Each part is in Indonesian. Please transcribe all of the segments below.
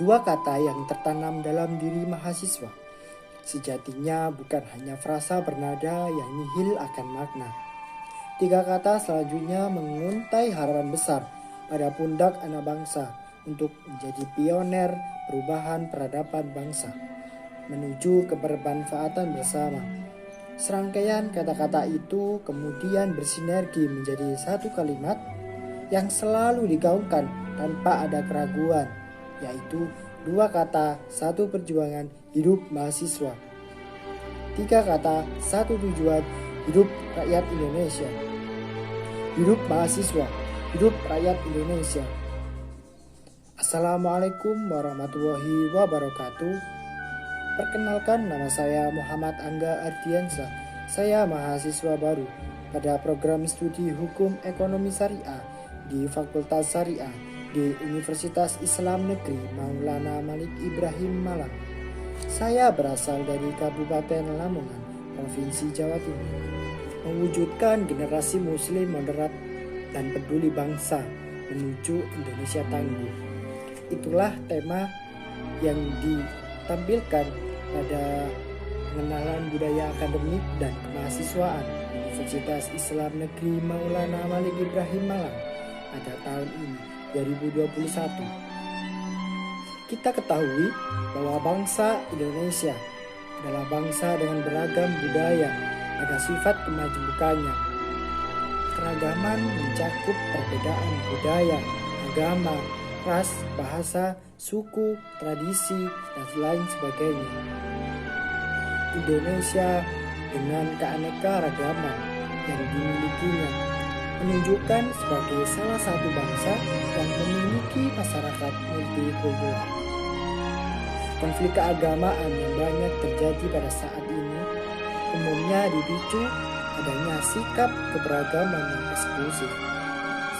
Dua kata yang tertanam dalam diri mahasiswa. Sejatinya bukan hanya frasa bernada yang nihil akan makna. Tiga kata selanjutnya menguntai harapan besar pada pundak anak bangsa untuk menjadi pioner perubahan peradaban bangsa menuju kebermanfaatan bersama. Serangkaian kata-kata itu kemudian bersinergi menjadi satu kalimat yang selalu digaungkan tanpa ada keraguan, yaitu dua kata, satu perjuangan, hidup mahasiswa. Tiga kata, satu tujuan, hidup rakyat Indonesia. Hidup mahasiswa, hidup rakyat Indonesia. Assalamualaikum warahmatullahi wabarakatuh. Perkenalkan, nama saya Muhammad Angga Ardiansa. Saya mahasiswa baru pada program studi Hukum Ekonomi Syariah di Fakultas Syariah di Universitas Islam Negeri Maulana Malik Ibrahim Malang. Saya berasal dari Kabupaten Lamongan, Provinsi Jawa Timur. Mewujudkan generasi muslim moderat dan peduli bangsa menuju Indonesia tangguh. Itulah tema yang ditampilkan pada pengenalan budaya akademik dan kemahasiswaan Universitas Islam Negeri Maulana Malik Ibrahim Malang pada tahun ini 2021. Kita ketahui bahwa bangsa Indonesia adalah bangsa dengan beragam budaya dan sifat kemajemukannya. Keragaman mencakup perbedaan budaya, agama, ras, bahasa, suku, tradisi, dan lain sebagainya. Indonesia dengan keanekaragaman yang dimilikinya menunjukkan sebagai salah satu bangsa yang memiliki masyarakat multikultural. Konflik keagamaan yang banyak terjadi pada saat ini umumnya dipicu adanya sikap keberagaman yang eksklusif,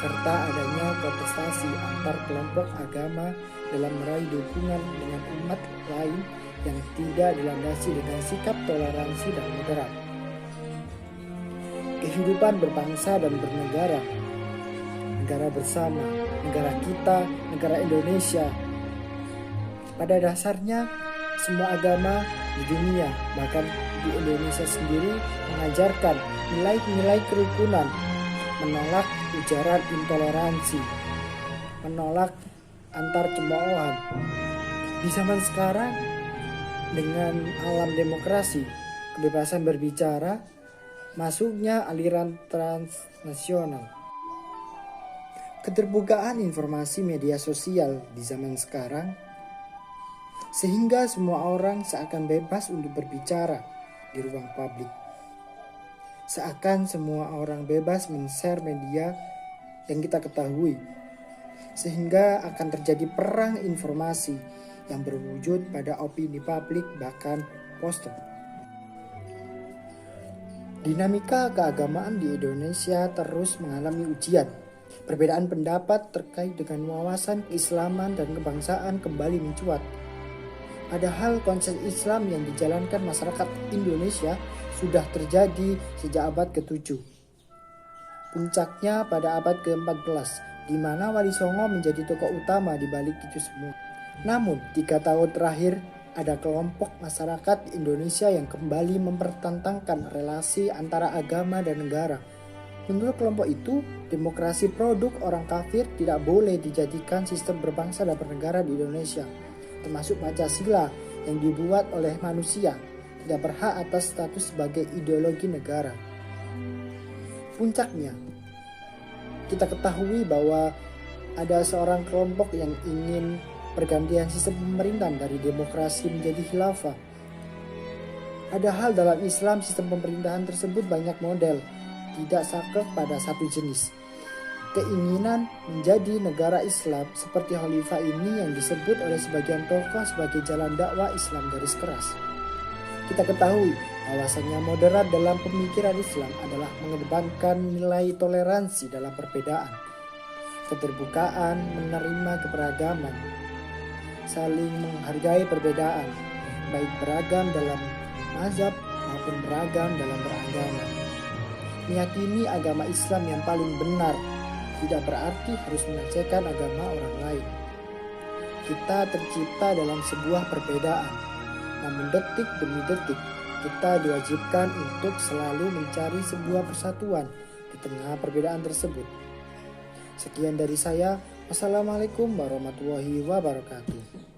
serta adanya kontestasi antar kelompok agama dalam meraih dukungan dengan umat lain yang tidak dilandasi dengan sikap toleransi dan moderat. Kehidupan berbangsa dan bernegara, negara bersama, negara kita, negara Indonesia. Pada dasarnya, semua agama di dunia, bahkan di Indonesia sendiri, mengajarkan nilai-nilai kerukunan, menolak ujaran intoleransi, menolak antar cemoohan. Di zaman sekarang, dengan alam demokrasi, kebebasan berbicara, masuknya aliran transnasional, keterbukaan informasi media sosial di zaman sekarang, sehingga semua orang seakan bebas untuk berbicara di ruang publik. Seakan semua orang bebas men-share media yang kita ketahui, sehingga akan terjadi perang informasi yang berwujud pada opini publik bahkan poster. Dinamika keagamaan di Indonesia terus mengalami ujian. Perbedaan pendapat terkait dengan wawasan keislaman dan kebangsaan kembali mencuat. Padahal konsep Islam yang dijalankan masyarakat Indonesia sudah terjadi sejak abad ke-7. Puncaknya pada abad ke-14, di mana Wali Songo menjadi tokoh utama di balik itu semua. Namun, 3 tahun terakhir, ada kelompok masyarakat Indonesia yang kembali mempertentangkan relasi antara agama dan negara. Menurut kelompok itu, demokrasi produk orang kafir tidak boleh dijadikan sistem berbangsa dan bernegara di Indonesia, termasuk Pancasila yang dibuat oleh manusia, tidak berhak atas status sebagai ideologi negara. Puncaknya, kita ketahui bahwa ada seorang kelompok yang ingin pergantian sistem pemerintahan dari demokrasi menjadi khilafah. Padahal dalam Islam sistem pemerintahan tersebut banyak model, tidak saklek pada satu jenis. Keinginan menjadi negara Islam seperti khalifah ini yang disebut oleh sebagian tokoh sebagai jalan dakwah Islam garis keras. Kita ketahui bahwasannya moderat dalam pemikiran Islam adalah mengedepankan nilai toleransi dalam perbedaan, keterbukaan, menerima keberagaman, saling menghargai perbedaan, baik beragam dalam mazhab maupun beragam dalam beragama. Meyakini agama Islam yang paling benar tidak berarti harus menacetkan agama orang lain. Kita tercipta dalam sebuah perbedaan. Namun detik demi detik, kita diwajibkan untuk selalu mencari sebuah persatuan di tengah perbedaan tersebut. Sekian dari saya. Wassalamualaikum warahmatullahi wabarakatuh.